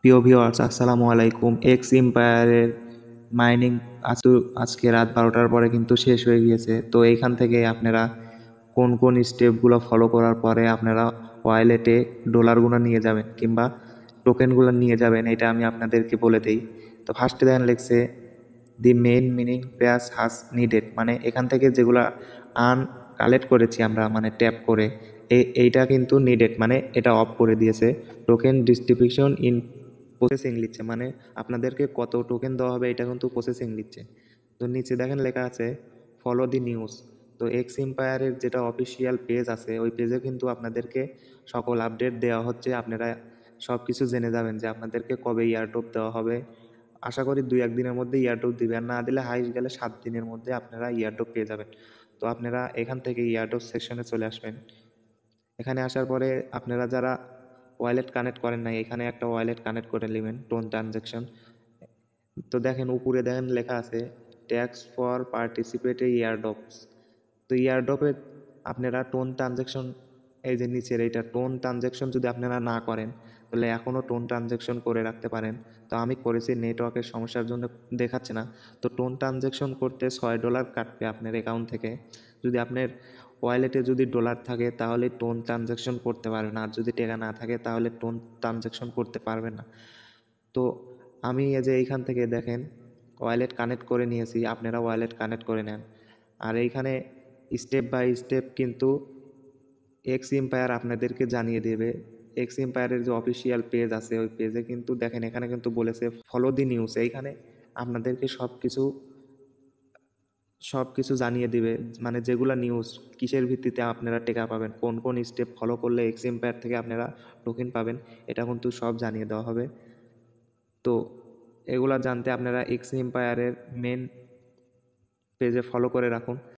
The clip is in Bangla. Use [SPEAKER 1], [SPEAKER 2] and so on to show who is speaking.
[SPEAKER 1] প্রিয় ভিউয়ার্স, আসসালামু আলাইকুম। এক্স এম্পায়ারের মাইনিং আজকে রাত 12টার পরে কিন্তু শেষ হয়ে গিয়েছে। তো এইখান থেকে আপনারা কোন কোন স্টেপগুলো ফলো করার পরে আপনারা ওয়ালেটে ডলারগুলো নিয়ে যাবেন কিংবা টোকেনগুলো নিয়ে যাবেন, এটা আমি আপনাদেরকে বলে দিই। তো ফার্স্টে দেখেন লিখছে the main meaning pious has needed, মানে এখান থেকে যেগুলো কালেক্ট করেছি আমরা, মানে ট্যাপ করে এইটা কিন্তু নিডেড, মানে এটা অফ করে দিয়েছে। টোকেন ডিস্ট্রিবিউশন ইন প্রসেসিং লিখছে, মানে আপনাদেরকে কত টোকেন দেওয়া হবে এটা কিন্তু প্রসেসিং লিখছে। তো নিচে দেখেন লেখা আছে ফলো দি নিউজ। তো এক্স এম্পায়ারের যেটা অফিসিয়াল পেজ আছে ওই পেজে কিন্তু আপনাদেরকে সকল আপডেট দেওয়া হচ্ছে। আপনারা সব কিছু জেনে যাবেন যে আপনাদেরকে কবে ইয়ারড্রপ দেওয়া হবে। আশা করি 2-1 দিনের মধ্যে ইয়ারড্রপ দিবে, আর না দিলে হাইস্ট গেলে 7 দিনের মধ্যে আপনারা ইয়ারড্রপ পেয়ে যাবেন। তো আপনারা এখান থেকে ইয়ারড্রপ সেকশনে চলে আসবেন। এখানে আসার পরে আপনারা যারা ওয়ালেট কানেক্ট করেন নাই, এখানে একটা ওয়ালেট কানেক্ট করে নেবেন, টোন ট্রানজ্যাকশন। তো দেখেন উপরে দেখেন লেখা আছে ট্যাক্স ফর পার্টিসিপেটে ইয়ারড্রপস। তো ইয়ারড্রপে আপনারা টোন ট্রানজ্যাকশন, এই যে নিচের এইটা টোন ট্রানজ্যাকশন যদি আপনারা না করেন তাহলে এখনও টোন ট্রানজ্যাকশন করে রাখতে পারেন। তো আমি করেছি, নেটওয়ার্কের সমস্যার জন্য দেখাচ্ছে না। তো টোন ট্রানজ্যাকশন করতে $6 কাটবে আপনার অ্যাকাউন্ট থেকে। যদি আপনার ওয়ালেটে যদি ডলার থাকে তাহলে টোন ট্রানজ্যাকশন করতে পারবেন, আর যদি টাকা না থাকে তাহলে টোন ট্রানজ্যাকশন করতে পারবেন না। তো আমি এই যে এইখান থেকে দেখেন ওয়ালেট কানেক্ট করে নিয়েছি, আপনারা ওয়ালেট কানেক্ট করে নেন। আর এইখানে স্টেপ বাই স্টেপ কিন্তু এক্স এম্পায়ার আপনাদেরকে জানিয়ে দেবে। এক্স এম্পায়ারের যে অফিসিয়াল পেজ আছে ওই পেজে কিন্তু দেখেন এখানে কিন্তু বলেছে ফলো দি নিউজ। এইখানে আপনাদেরকে সব কিছু জানিয়ে দিবে, মানে যেগুলো নিউজ, কিসের ভিত্তিতে আপনারা টেকা পাবেন, কোন কোন স্টেপ ফলো করলে এক্স এম্পায়ার থেকে আপনারা টোকেন পাবেন, এটা কিন্তু সব জানিয়ে দেওয়া হবে। তো এগুলা জানতে আপনারা এক্স এম্পায়ারের মেন পেজে ফলো করে রাখুন।